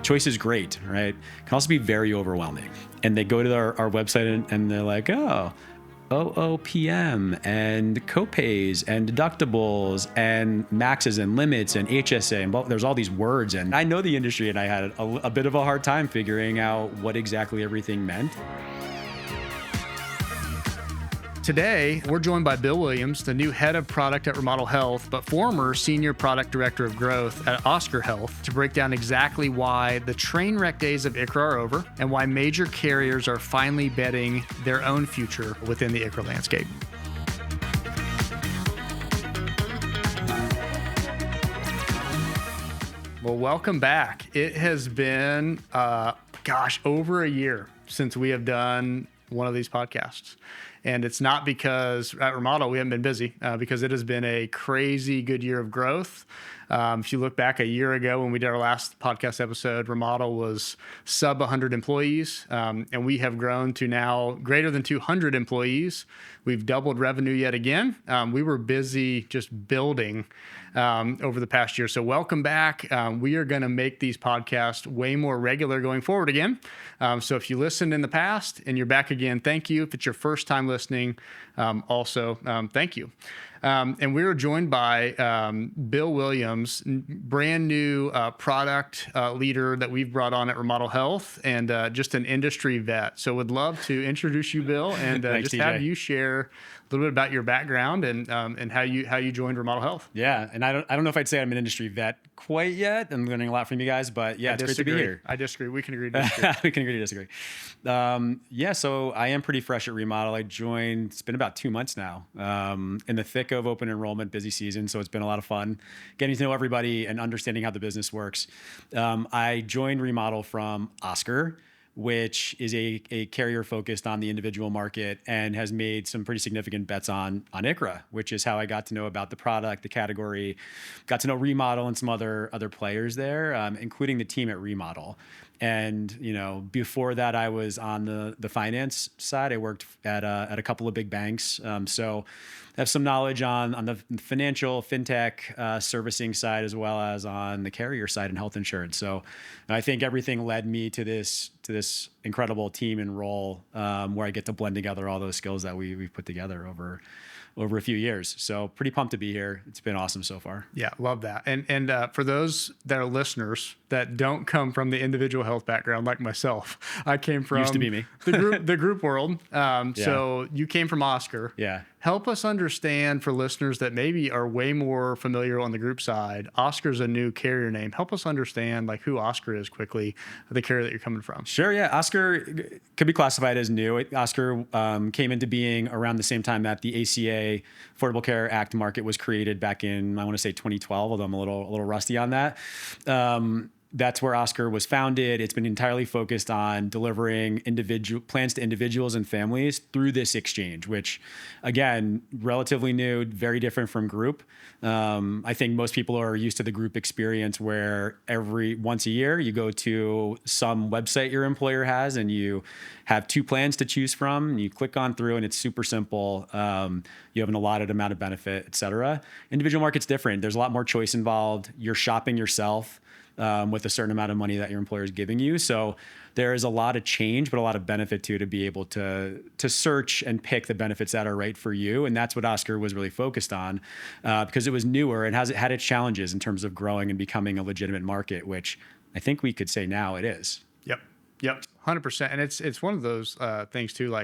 choice is great, right? It can also be very overwhelming. And they go to our website and they're like, oh, OOPM and copays and deductibles and maxes and limits and HSA and there's all these words. And I know the industry and I had a bit of a hard time figuring out what exactly everything meant. Today, we're joined by Bill Williams, the new head of product at Remodel Health, but former senior product director of growth at ICHRA Health, to break down exactly why the train wreck days of ICHRA are over and why major carriers are finally betting their own future within the ICHRA landscape. Well, welcome back. It has been, over a year since we have done one of these podcasts. And it's not because at Remodel we haven't been busy, because it has been a crazy good year of growth. If you look back a year ago when we did our last podcast episode, Remodel was sub 100 employees, and we have grown to now greater than 200 employees. We've doubled revenue yet again. We were busy just building over the past year. So welcome back. We are going to make these podcasts way more regular going forward again. So if you listened in the past and you're back again, thank you. If it's your first time listening, also thank you. And we were joined by Bill Williams, brand new product leader that we've brought on at Remodel Health, and just an industry vet. So would love to introduce you, Bill, and Thanks, just TJ. have you share a little bit about your background and how you joined Remodel Health. Yeah, and I don't know if I'd say I'm an industry vet quite yet. I'm learning a lot from you guys, but yeah, it's great to be here. I disagree. We can agree to disagree. We can agree to disagree. So I am pretty fresh at Remodel. I joined, it's been about 2 months now, in the thick of open enrollment, busy season. So it's been a lot of fun getting to know everybody and understanding how the business works. I joined Remodel from Oscar, which is a carrier focused on the individual market and has made some pretty significant bets on ICHRA, which is how I got to know about the product, the category, got to know Remodel and some other players there, including the team at Remodel. And, before that, I was on the finance side. I worked at a couple of big banks. So I have some knowledge on the financial, fintech, servicing side, as well as on the carrier side and health insurance. So I think everything led me to this incredible team and role, where I get to blend together all those skills that we've put together over a few years. So pretty pumped to be here. It's been awesome so far. Yeah, love that. And for those that are listeners that don't come from the individual health background like myself, I came from Used to be me. the group world. So you came from Oscar. Yeah. Help us understand, for listeners that maybe are way more familiar on the group side, Oscar's a new carrier name. Help us understand who Oscar is quickly, the carrier that you're coming from. Sure, yeah. Oscar could be classified as new. Oscar came into being around the same time that the ACA Affordable Care Act market was created back in, I want to say 2012, although I'm a little rusty on that. That's where Oscar was founded. It's been entirely focused on delivering individual plans to individuals and families through this exchange, which, again, relatively new, very different from group. I think most people are used to the group experience where once a year you go to some website your employer has and you have 2 plans to choose from. And you click on through and it's super simple. You have an allotted amount of benefit, et cetera. Individual market's different. There's a lot more choice involved. You're shopping yourself with a certain amount of money that your employer is giving you. So there is a lot of change, but a lot of benefit to be able to search and pick the benefits that are right for you. And that's what Oscar was really focused on, because it was newer and had its challenges in terms of growing and becoming a legitimate market, which I think we could say now it is. Yep. 100%. And it's one of those things too,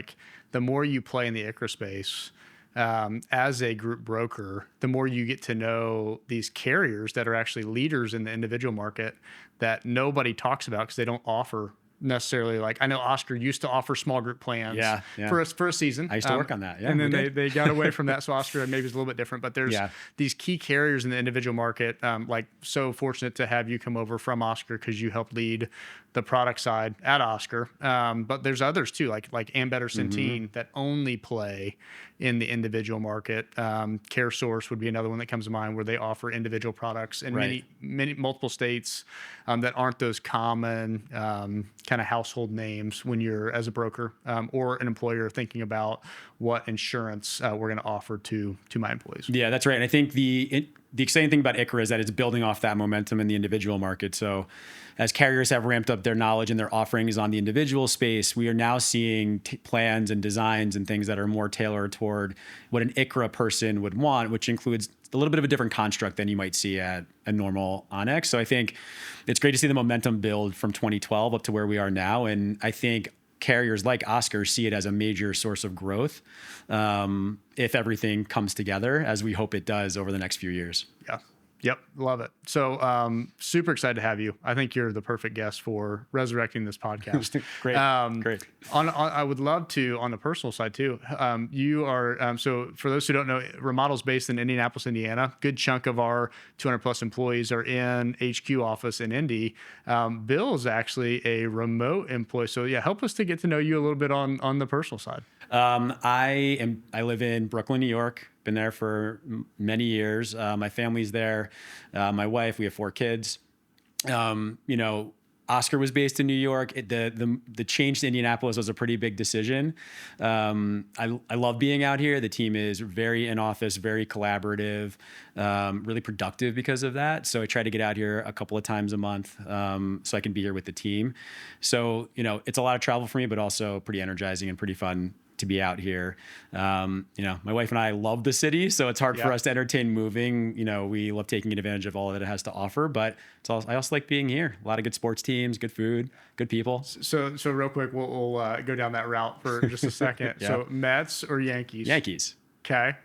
the more you play in the ICHRA space, as a group broker, the more you get to know these carriers that are actually leaders in the individual market that nobody talks about because they don't offer necessarily, I know Oscar used to offer small group plans for a season. I used to work on that. Yeah, and then they got away from that. So Oscar maybe is a little bit different, but there's these key carriers in the individual market. So fortunate to have you come over from Oscar because you helped lead the product side at Oscar. But there's others too, like Ambetter Centene that only play in the individual market. CareSource would be another one that comes to mind, where they offer individual products in many multiple states that aren't those common kind of household names when you're, as a broker or an employer, thinking about what insurance we're going to offer to my employees. Yeah, that's right. And I think the exciting thing about ICHRA is that it's building off that momentum in the individual market. So as carriers have ramped up their knowledge and their offerings on the individual space, we are now seeing plans and designs and things that are more tailored toward what an ICHRA person would want, which includes a little bit of a different construct than you might see at a normal Onyx. So I think it's great to see the momentum build from 2012 up to where we are now. And I think carriers like Oscar see it as a major source of growth if everything comes together as we hope it does over the next few years. Yeah. Yep. Love it. So super excited to have you. I think you're the perfect guest for resurrecting this podcast. Great. Great. I would love to, on the personal side too. You are, so for those who don't know, Remodel's based in Indianapolis, Indiana. Good chunk of our 200 plus employees are in HQ office in Indy. Bill is actually a remote employee. So yeah, help us to get to know you a little bit on the personal side. I live in Brooklyn, New York. Been there for many years. My family's there. My wife, we have 4 kids. Oscar was based in New York. The change to Indianapolis was a pretty big decision. I love being out here. The team is very in office, very collaborative, really productive because of that. So I try to get out here a couple of times a month so I can be here with the team. So, it's a lot of travel for me, but also pretty energizing and pretty fun to be out here. My wife and I love the city, so it's hard for us to entertain moving. We love taking advantage of all that it has to offer, but I also like being here. A lot of good sports teams, good food, good people. So real quick, we'll go down that route for just a second. So Mets or Yankees? Yankees. Okay.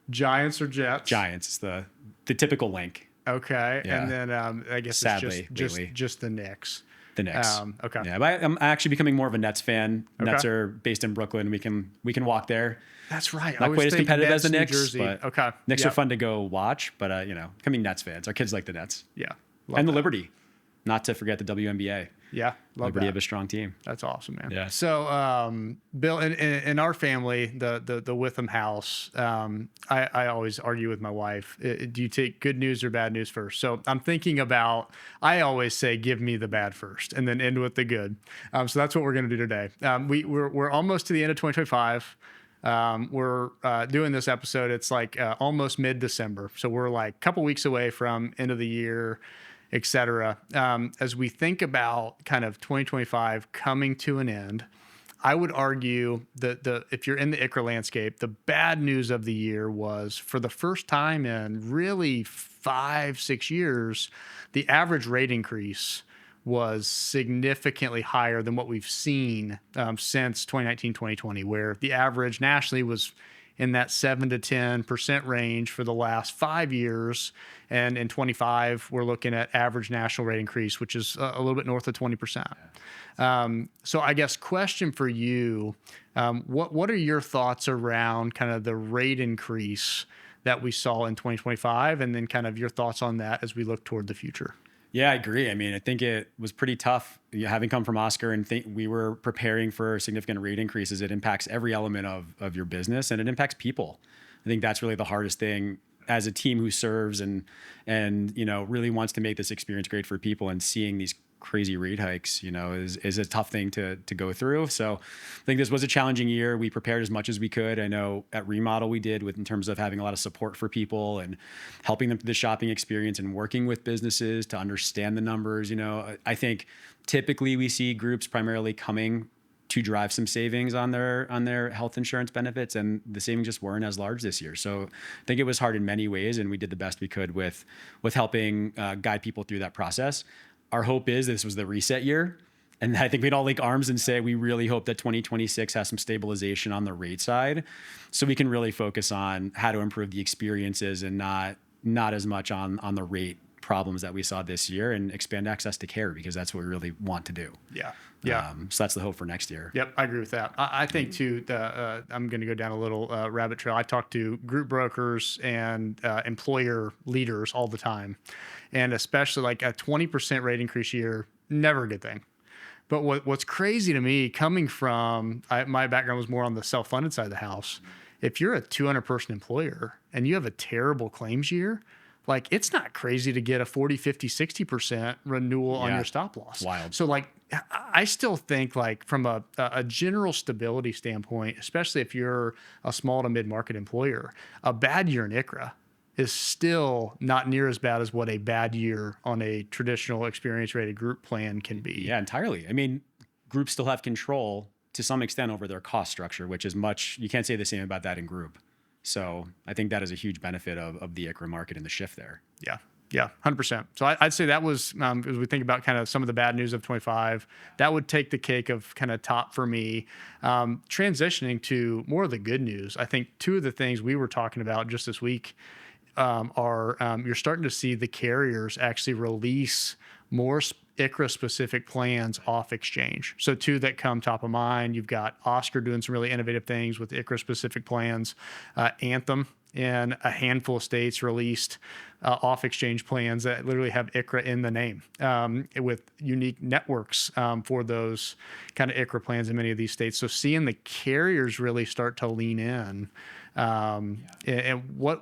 Giants or Jets? Giants. It's the typical link. Okay. Yeah. And then I guess sadly, it's just the Knicks. The Knicks. Okay. Yeah, but I'm actually becoming more of a Nets fan. Okay. Nets are based in Brooklyn. We can walk there. That's right. Not quite as competitive as the Knicks, Jersey. but okay. Knicks are fun to go watch. But becoming Nets fans. Our kids like the Nets. Yeah. And the Liberty. Not to forget the WNBA. Yeah. Liberty have a strong team. That's awesome, man. Yeah. So, Bill, in our family, the Witham house, I always argue with my wife. Do you take good news or bad news first? So I'm thinking about, I always say, give me the bad first and then end with the good. So that's what we're going to do today. We're almost to the end of 2025. We're doing this episode. It's like almost mid-December. So we're like a couple weeks away from end of the year, et cetera. As we think about kind of 2025 coming to an end, I would argue that if you're in the ICHRA landscape, the bad news of the year was, for the first time in really 5-6 years, the average rate increase was significantly higher than what we've seen since 2019, 2020, where the average nationally was in that 7 to 10% range for the last 5 years. And in 25, we're looking at average national rate increase, which is a little bit north of 20%. So I guess question for you, what are your thoughts around kind of the rate increase that we saw in 2025, and then kind of your thoughts on that as we look toward the future? Yeah, I agree. I mean, I think it was pretty tough having come from Oscar and we were preparing for significant rate increases. It impacts every element of your business, and it impacts people. I think that's really the hardest thing as a team who serves and really wants to make this experience great for people, and seeing these crazy rate hikes, is a tough thing to go through. So I think this was a challenging year. We prepared as much as we could. I know at Remodel we did, in terms of having a lot of support for people and helping them through the shopping experience and working with businesses to understand the numbers. I think typically we see groups primarily coming to drive some savings on their health insurance benefits, and the savings just weren't as large this year. So I think it was hard in many ways, and we did the best we could with helping guide people through that process. Our hope is this was the reset year. And I think we'd all link arms and say we really hope that 2026 has some stabilization on the rate side, so we can really focus on how to improve the experiences and not as much on the rate problems that we saw this year, and expand access to care, because that's what we really want to do. Yeah. So that's the hope for next year. Yep, I agree with that. I think too, I'm going to go down a little rabbit trail. I talk to group brokers and employer leaders all the time, and especially like a 20% rate increase year, never a good thing. But what's crazy to me, coming from my background was more on the self-funded side of the house. If you're a 200-person employer and you have a terrible claims year, like, it's not crazy to get a 40, 50, 60% renewal on your stop loss. Wild. So like, I still think, like, from a general stability standpoint, especially if you're a small to mid-market employer, a bad year in ICHRA is still not near as bad as what a bad year on a traditional experience rated group plan can be. Yeah, entirely. I mean, groups still have control to some extent over their cost structure, which is you can't say the same about that in group. So I think that is a huge benefit of the ICHRA market and the shift there. Yeah, 100%. So I'd say that was, as we think about kind of some of the bad news of 25, that would take the cake of kind of top for me. Transitioning to more of the good news, I think two of the things we were talking about just this week are you're starting to see the carriers actually release more ICHRA specific plans off exchange. So two that come top of mind, you've got Oscar doing some really innovative things with ICHRA specific plans. Anthem in a handful of states released off exchange plans that literally have ICHRA in the name with unique networks for those kind of ICHRA plans in many of these states. So seeing the carriers really start to lean in. And what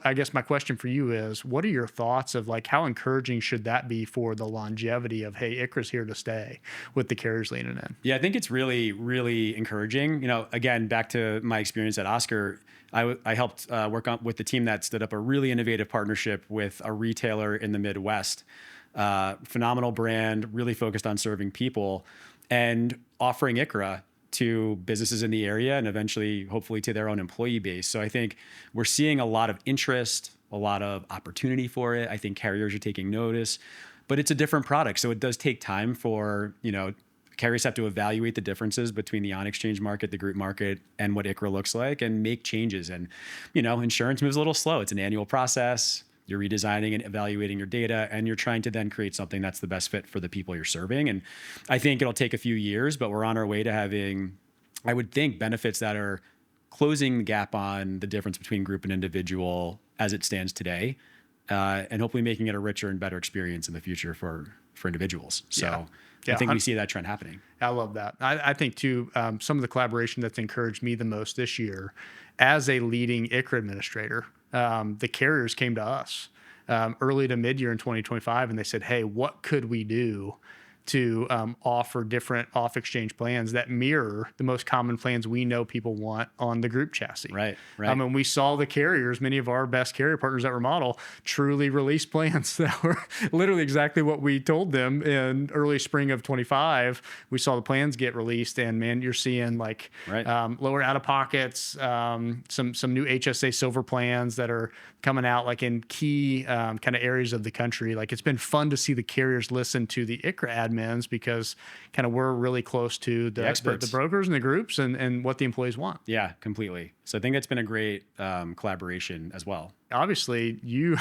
I guess my question for you is, what are your thoughts of like how encouraging should that be for the longevity of, hey, ICHRA's here to stay with the carriers leaning in? Yeah, I think it's really, really encouraging. You know, again, back to my experience at Oscar, I helped work on with the team that stood up a really innovative partnership with a retailer in the Midwest, phenomenal brand, really focused on serving people and offering ICHRA to businesses in the area and eventually, hopefully, to their own employee base. So I think we're seeing a lot of interest, a lot of opportunity for it. I think carriers are taking notice, but it's a different product. So it does take time for, carriers have to evaluate the differences between the on-exchange market, the group market, and what ICHRA looks like and make changes. And, insurance moves a little slow. It's an annual process. You're redesigning and evaluating your data, and you're trying to then create something that's the best fit for the people you're serving. And I think it'll take a few years, but we're on our way to having, I would think, benefits that are closing the gap on the difference between group and individual as it stands today, and hopefully making it a richer and better experience in the future for individuals. So I think we see that trend happening. I love that. I think too, some of the collaboration that's encouraged me the most this year as a leading ICHRA administrator, the carriers came to us early to mid-year in 2025, and they said, hey, what could we do to offer different off-exchange plans that mirror the most common plans we know people want on the group chassis. Right. And we saw the carriers, many of our best carrier partners at Remodel, truly release plans that were literally exactly what we told them in early spring of 25. We saw the plans get released, and man, you're seeing lower out-of-pockets, some new HSA Silver plans that are coming out like in key kind of areas of the country. Like, it's been fun to see the carriers listen to the ICHRA admins because kind of we're really close to the brokers and the groups and what the employees want. Yeah, completely. So I think that's been a great collaboration as well. Obviously, you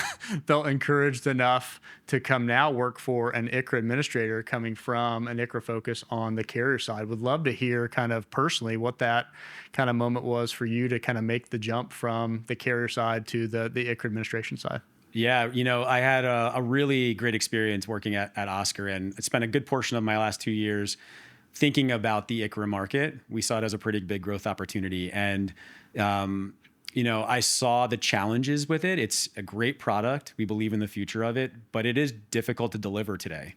felt encouraged enough to come now work for an ICHRA administrator coming from an ICHRA focus on the carrier side. Would love to hear kind of personally what that kind of moment was for you to kind of make the jump from the carrier side to the ICHRA administration side. Yeah, I had a really great experience working at Oscar, and I spent a good portion of my last 2 years thinking about the ICHRA market. We saw it as a pretty big growth opportunity, and I saw the challenges with it. It's a great product. We believe in the future of it, but it is difficult to deliver today.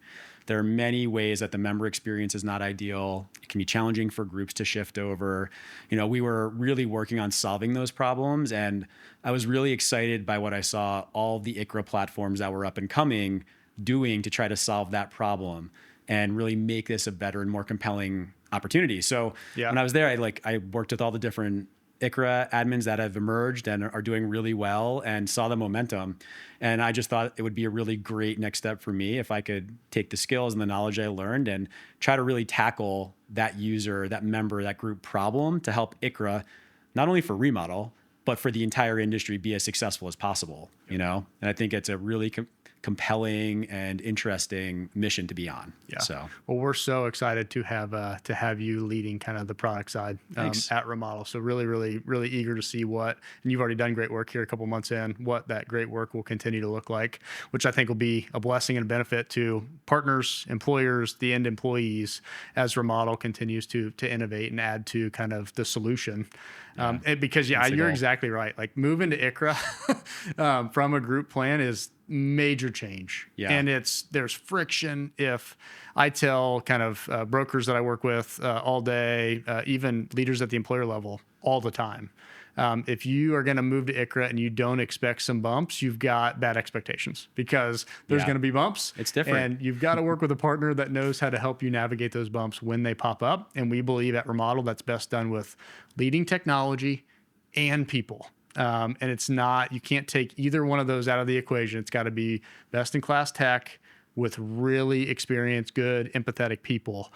There are many ways that the member experience is not ideal. It can be challenging for groups to shift over. We were really working on solving those problems, and I was really excited by what I saw all the ICHRA platforms that were up and coming doing to try to solve that problem and really make this a better and more compelling opportunity. So when I was there, I worked with all the different ICHRA admins that have emerged and are doing really well and saw the momentum. And I just thought it would be a really great next step for me if I could take the skills and the knowledge I learned and try to really tackle that user, that member, that group problem to help ICHRA, not only for Remodel, but for the entire industry be as successful as possible, And I think it's a really compelling and interesting mission to be on. Yeah. So, well, we're so excited to have you leading kind of the product side at Remodel. So really, really, really eager to see and you've already done great work here a couple months in, what that great work will continue to look like, which I think will be a blessing and a benefit to partners, employers, the end employees as Remodel continues to innovate and add to kind of the solution. Because you're exactly right. Like, moving to ICHRA from a group plan is major change. Yeah. And there's friction. If I tell kind of brokers that I work with all day, even leaders at the employer level all the time, If you are going to move to ICHRA and you don't expect some bumps, you've got bad expectations, because there's going to be bumps. It's different. And you've got to work with a partner that knows how to help you navigate those bumps when they pop up. And we believe at Remodel that's best done with leading technology and people. And it's not, you can't take either one of those out of the equation. It's got to be best in class tech with really experienced, good, empathetic people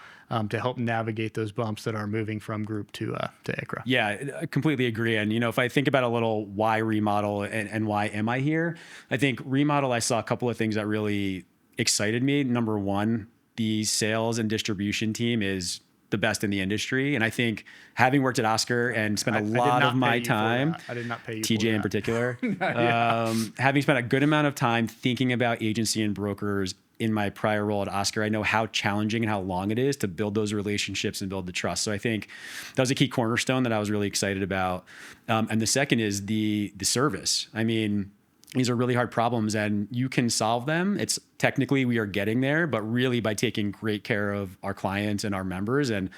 to help navigate those bumps that are moving from group to ICHRA. Yeah, I completely agree. And, if I think about a little why Remodel and why am I here, I think Remodel, I saw a couple of things that really excited me. Number one, the sales and distribution team is the best in the industry. And I think having worked at Oscar and spent a lot of my time, I did not pay you TJ in particular, having spent a good amount of time thinking about agency and brokers in my prior role at Oscar, I know how challenging and how long it is to build those relationships and build the trust. So I think that was a key cornerstone that I was really excited about. And the second is the service. I mean, these are really hard problems and you can solve them. It's technically we are getting there, but really by taking great care of our clients and our members. And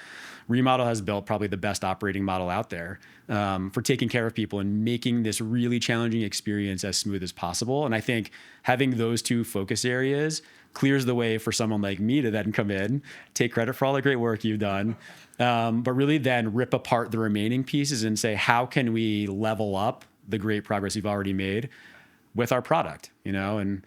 Remodel has built probably the best operating model out there for taking care of people and making this really challenging experience as smooth as possible. And I think having those two focus areas clears the way for someone like me to then come in, take credit for all the great work you've done, but really then rip apart the remaining pieces and say, how can we level up the great progress you've already made with our product, and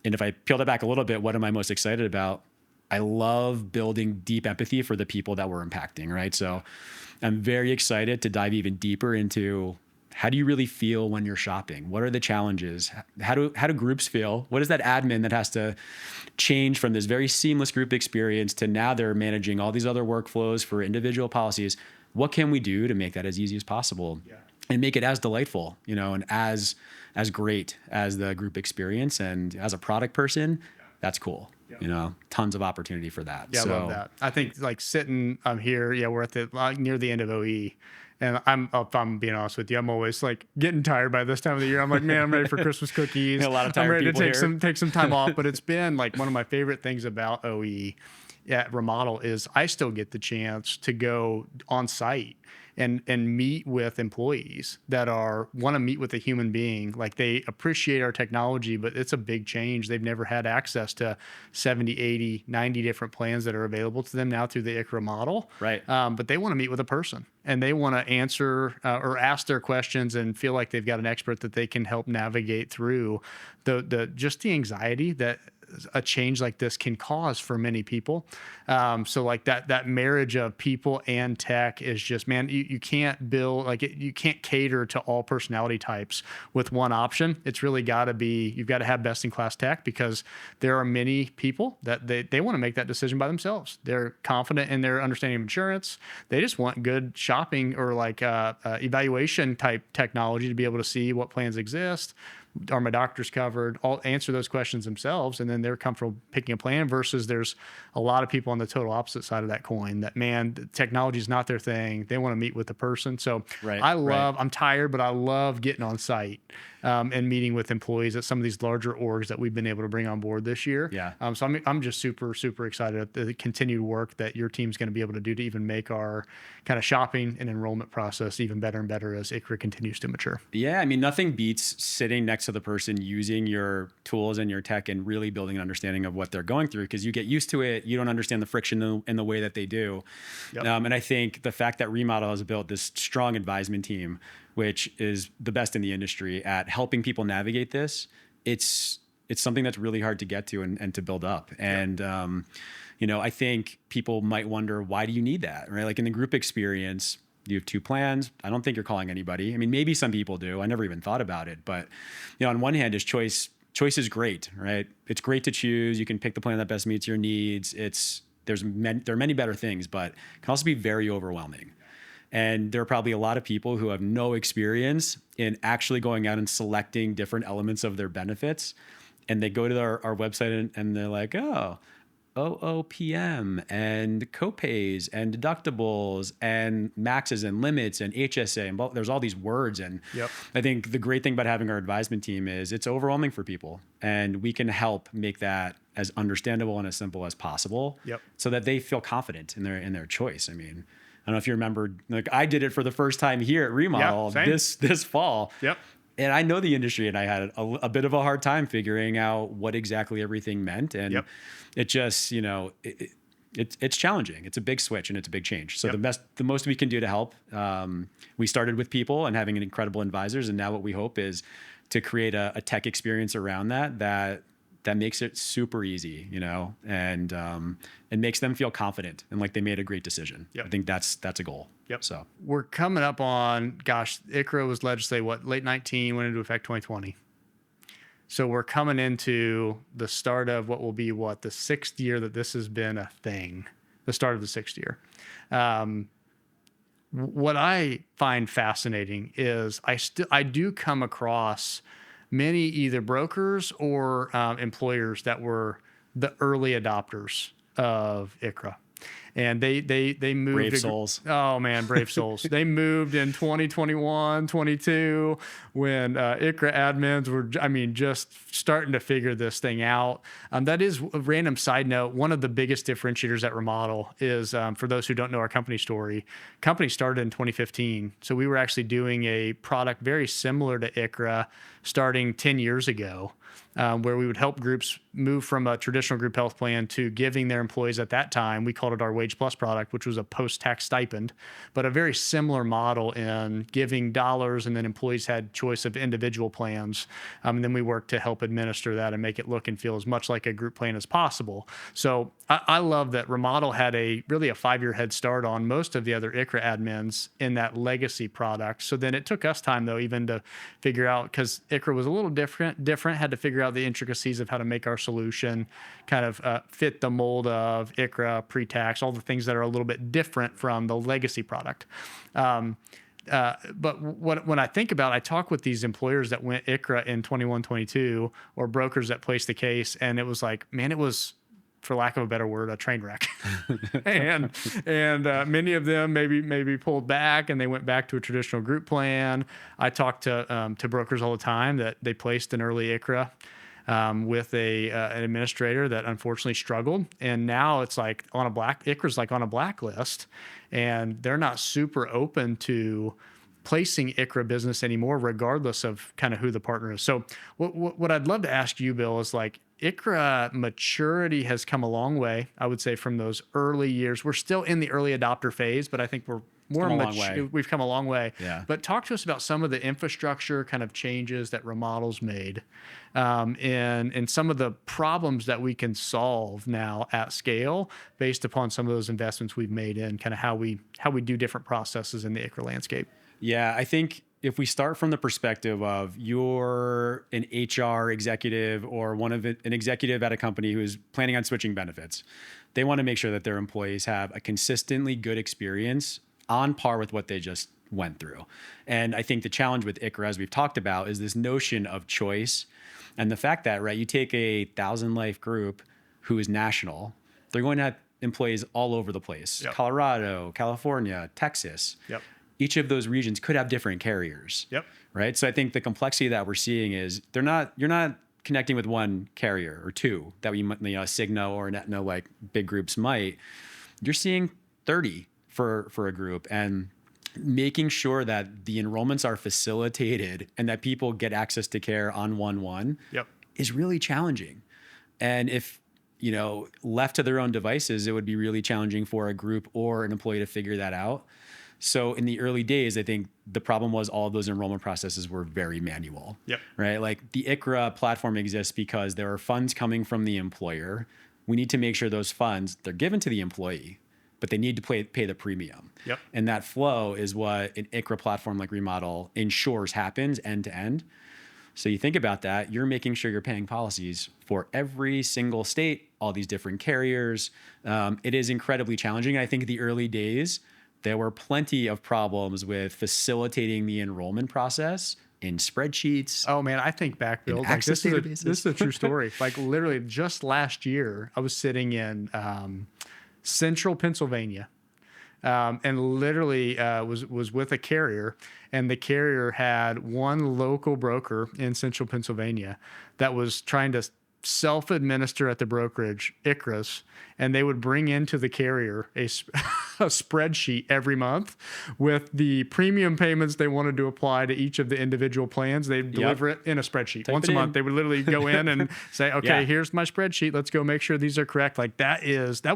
if I peeled it back a little bit, what am I most excited about? I love building deep empathy for the people that we're impacting, right? So I'm very excited to dive even deeper into how do you really feel when you're shopping? What are the challenges? How do groups feel? What is that admin that has to change from this very seamless group experience to now they're managing all these other workflows for individual policies? What can we do to make that as easy as possible? Yeah. And make it as delightful, and as great as the group experience. And as a product person, that's cool. Yeah. Tons of opportunity for that. Yeah, I love that. I think sitting here, we're at near the end of OE. And if I'm being honest with you, I'm always getting tired by this time of the year. I'm like, man, I'm ready for Christmas cookies. A lot of tired I'm ready to people take some time off. But it's been one of my favorite things about OE at Remodel is I still get the chance to go on site and meet with employees that want to meet with a human being. They appreciate our technology, but it's a big change. They've never had access to 70, 80, 90 different plans that are available to them now through the ICHRA model. Right. But they want to meet with a person and they want to answer or ask their questions and feel like they've got an expert that they can help navigate through just the anxiety that a change like this can cause for many people. So that marriage of people and tech is just, man, you can't build, you can't cater to all personality types with one option. It's really you've got to have best in class tech, because there are many people that they want to make that decision by themselves. They're confident in their understanding of insurance. They just want good shopping or evaluation type technology to be able to see what plans exist. Are my doctors covered? All answer those questions themselves, and then they're comfortable picking a plan. Versus there's a lot of people on the total opposite side of that coin that, man, technology is not their thing. They want to meet with the person. So I'm tired, but I love getting on site and meeting with employees at some of these larger orgs that we've been able to bring on board this year. Yeah. So I'm just super, super excited at the continued work that your team's going to be able to do to even make our kind of shopping and enrollment process even better and better as ICHRA continues to mature. Yeah. I mean, nothing beats sitting next to the person using your tools and your tech and really building an understanding of what they're going through, because you get used to it. You don't understand the friction in the way that they do. Yep. And I think the fact that Remodel has built this strong advisement team, which is the best in the industry at helping people navigate this, it's something that's really hard to get to and to build up. And, I think people might wonder, why do you need that, right? In the group experience, you have two plans. I don't think you're calling anybody. I mean, maybe some people do. I never even thought about it. But, on one hand is choice. Choice is great, right? It's great to choose. You can pick the plan that best meets your needs. There are many better things, but it can also be very overwhelming. And there are probably a lot of people who have no experience in actually going out and selecting different elements of their benefits. And they go to our website and they're like, OOPM and copays and deductibles and maxes and limits and HSA and there's all these words. And yep. I think the great thing about having our advisement team is it's overwhelming for people, and we can help make that as understandable and as simple as possible. Yep. So that they feel confident in their choice. I mean, don't know if you remember, like I did it for the first time here at Remodel this fall. Yep. And I know the industry, and I had a bit of a hard time figuring out what exactly everything meant. And it just, it's challenging. It's a big switch and it's a big change. So the most we can do to help, we started with people and having an incredible advisors. And now what we hope is to create a tech experience around that makes it super easy, and makes them feel confident and like they made a great decision. I think that's a goal. So we're coming up on, ICHRA was legislated, late 19, went into effect 2020. So we're coming into the start of what will be the sixth year that this has been a thing, the start of the sixth year. What I find fascinating is I do come across many either brokers or employers that were the early adopters of ICHRA. And they moved. Brave souls. Oh man, brave souls. They moved in 2021, 22 when ICHRA admins were, just starting to figure this thing out. That is a random side note. One of the biggest differentiators at Remodel is, for those who don't know our company story, company started in 2015. So we were actually doing a product very similar to ICHRA starting 10 years ago. Where we would help groups move from a traditional group health plan to giving their employees at that time, we called it our Wage Plus product, which was a post-tax stipend, but a very similar model in giving dollars, and then employees had choice of individual plans. And then we worked to help administer that and make it look and feel as much like a group plan as possible. So I love that Remodel had really a 5-year head start on most of the other ICHRA admins in that legacy product. So then it took us time, though, even to figure out, because ICHRA was a little different, had to figure out the intricacies of how to make our solution kind of fit the mold of ICHRA, pre-tax, all the things that are a little bit different from the legacy product. But when I think about, I talk with these employers that went ICHRA in 21, 22, or brokers that placed the case, and it was like, man, it was, for lack of a better word, a train wreck. and many of them maybe pulled back and they went back to a traditional group plan. I talk to brokers all the time that they placed an early ICHRA with an administrator that unfortunately struggled. And now it's like ICHRA's like on a blacklist, and they're not super open to placing ICHRA business anymore, regardless of kind of who the partner is. So what I'd love to ask you, Bill, is like, ICHRA maturity has come a long way, I would say, from those early years. We're still in the early adopter phase, but I think we're more mature. We've come a long way. Yeah. But talk to us about some of the infrastructure kind of changes that Remodel's made, and some of the problems that we can solve now at scale based upon some of those investments we've made in kind of how we do different processes in the ICHRA landscape. Yeah, I think if we start from the perspective of you're an HR executive or an executive at a company who's planning on switching benefits, they want to make sure that their employees have a consistently good experience on par with what they just went through. And I think the challenge with ICHRA, as we've talked about, is this notion of choice and the fact that, right, you take a 1,000-life group who is national, they're going to have employees all over the place. Yep. Colorado, California, Texas. Yep. Each of those regions could have different carriers. Yep. Right. So I think the complexity that we're seeing is you're not connecting with one carrier or two that we, Cigna or an Aetna, like big groups might. You're seeing 30 for a group, and making sure that the enrollments are facilitated and that people get access to care on 1/1 is really challenging. And if, left to their own devices, it would be really challenging for a group or an employee to figure that out. So in the early days, I think the problem was all of those enrollment processes were very manual, right? Like the ICHRA platform exists because there are funds coming from the employer. We need to make sure those funds, they're given to the employee, but they need to pay the premium. And that flow is what an ICHRA platform like Remodel ensures happens end to end. So you think about that, you're making sure you're paying policies for every single state, all these different carriers. It is incredibly challenging. I think the early days, there were plenty of problems with facilitating the enrollment process in spreadsheets. Oh man, I think back, Bill. Like, this is a true story. Like literally just last year, I was sitting in central Pennsylvania, and literally was with a carrier, and the carrier had one local broker in central Pennsylvania that was trying to self-administer at the brokerage, ICHRAs, and they would bring into the carrier a spreadsheet every month with the premium payments they wanted to apply to each of the individual plans. They'd deliver it in a spreadsheet. Once a month, they would literally go in and say, okay, here's my spreadsheet. Let's go make sure these are correct. Like that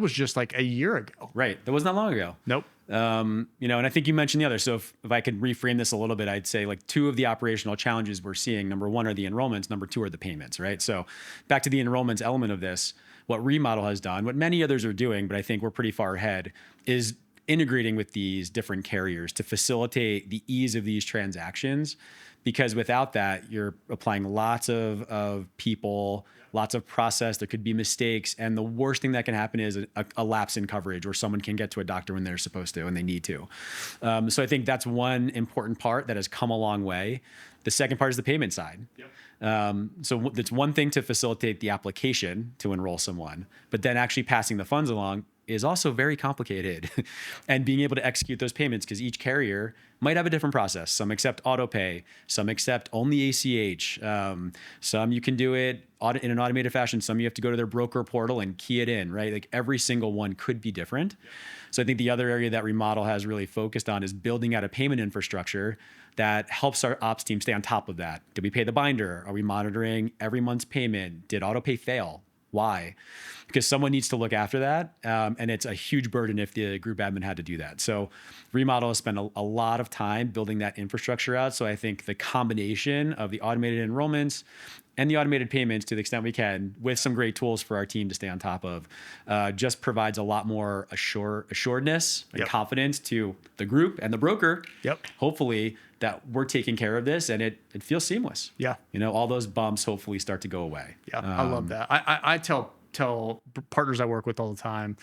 was just like a year ago. Right. That wasn't that long ago. Nope. And I think you mentioned the other. So if I could reframe this a little bit, I'd say like two of the operational challenges we're seeing, number one are the enrollments, number two are the payments, right? So back to the enrollments element of this, what Remodel has done, what many others are doing, but I think we're pretty far ahead, is integrating with these different carriers to facilitate the ease of these transactions. Because without that, you're applying lots of people, lots of process. There could be mistakes. And the worst thing that can happen is a lapse in coverage, or someone can get to a doctor when they're supposed to and they need to. So I think that's one important part that has come a long way. The second part is the payment side. Yep. So it's one thing to facilitate the application to enroll someone, but then actually passing the funds along is also very complicated. And being able to execute those payments, because each carrier might have a different process. Some accept auto pay, some accept only ACH. Some you can do it in an automated fashion. Some you have to go to their broker portal and key it in, right? Like every single one could be different. So I think the other area that Remodel has really focused on is building out a payment infrastructure that helps our ops team stay on top of that. Did we pay the binder? Are we monitoring every month's payment? Did auto pay fail? Why? Because someone needs to look after that. And it's a huge burden if the group admin had to do that. So Remodel has spent a lot of time building that infrastructure out. So I think the combination of the automated enrollments and the automated payments, to the extent we can, with some great tools for our team to stay on top of, just provides a lot more assuredness and confidence to the group and the broker. Hopefully that we're taking care of this and it feels seamless. All those bumps hopefully start to go away. I love that. I tell partners I work with all the time,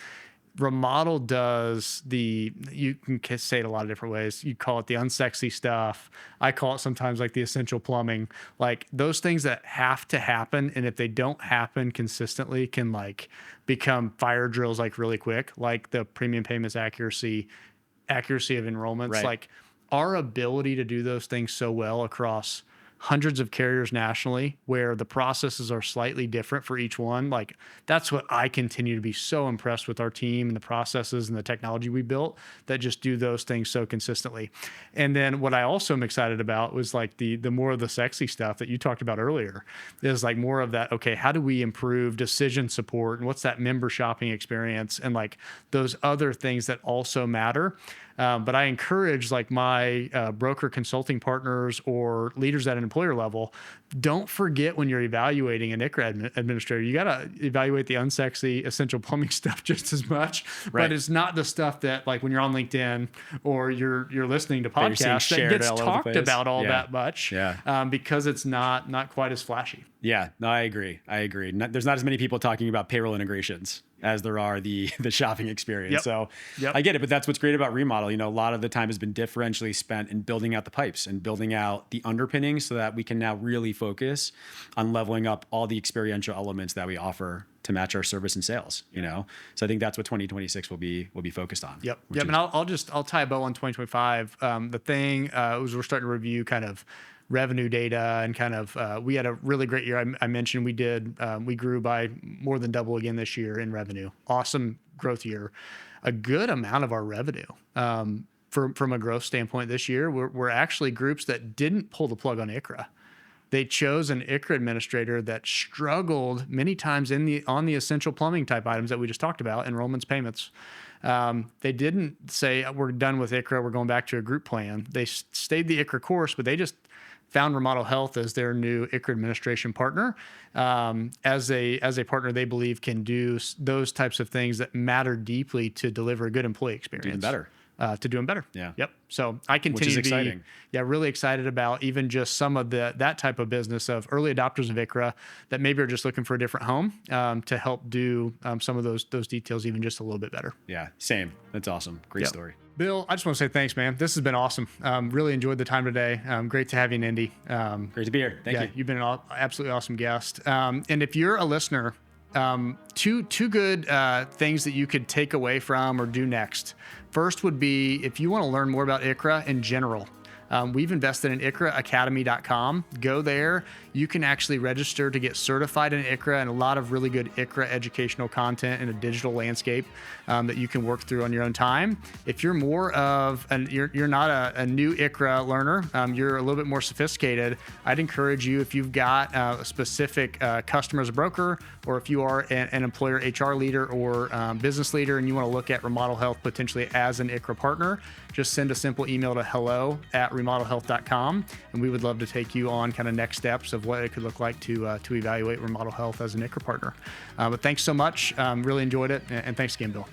Remodel does you can say it a lot of different ways. You call it the unsexy stuff. I call it sometimes like the essential plumbing, like those things that have to happen. And if they don't happen consistently can like become fire drills, like really quick, like the premium payments accuracy of enrollments, like our ability to do those things so well across hundreds of carriers nationally, where the processes are slightly different for each one. Like that's what I continue to be so impressed with our team and the processes and the technology we built that just do those things so consistently. And then what I also am excited about was like the more of the sexy stuff that you talked about earlier is like more of that, okay, how do we improve decision support and what's that member shopping experience and like those other things that also matter. But I encourage like my broker consulting partners or leaders at an employer level, don't forget when you're evaluating an ICHRA administrator, you got to evaluate the unsexy essential plumbing stuff just as much. But it's not the stuff that like when you're on LinkedIn or you're listening to podcasts that gets talked about all that much because it's not quite as flashy. Yeah, no, I agree. There's not as many people talking about payroll integrations as there are the shopping experience. So I get it, but that's what's great about Remodel. A lot of the time has been differentially spent in building out the pipes and building out the underpinnings so that we can now really focus on leveling up all the experiential elements that we offer to match our service and sales, So I think that's what 2026 will be focused on. And I'll tie a bow on 2025. The thing was we're starting to review kind of revenue data and kind of we had a really great year. I mentioned we grew by more than double again this year in revenue. Awesome growth year. A good amount of our revenue from a growth standpoint this year were actually groups that didn't pull the plug on ICHRA. They chose an ICHRA administrator that struggled many times on the essential plumbing type items that we just talked about, enrollments, payments. They didn't say, we're done with ICHRA, we're going back to a group plan. They stayed the ICHRA course, but they just found Remodel Health as their new ICHRA administration partner, as a partner they believe can do those types of things that matter deeply to deliver a good employee experience. To do them better. So I continue to be really excited about even just some of that type of business of early adopters of ICHRA that maybe are just looking for a different home to help do some of those details even just a little bit better. Yeah, same. That's awesome. Great story. Bill, I just want to say thanks, man. This has been awesome. Really enjoyed the time today. Great to have you in Indy. Great to be here. Thank you. You've been an absolutely awesome guest. And if you're a listener, two good things that you could take away from or do next. First would be if you want to learn more about ICHRA in general, we've invested in ICHRAacademy.com. Go there. You can actually register to get certified in ICHRA, and a lot of really good ICHRA educational content in a digital landscape that you can work through on your own time. If you're more of you're not a new ICHRA learner, you're a little bit more sophisticated, I'd encourage you, if you've got a specific customer as a broker, or if you are an employer HR leader or business leader and you want to look at Remodel Health potentially as an ICHRA partner, just send a simple email to hello@remodelhealth.com, and we would love to take you on kind of next steps of what it could look like to evaluate Remodel Health as an ICHRA partner. But thanks so much. Really enjoyed it. And thanks again, Bill.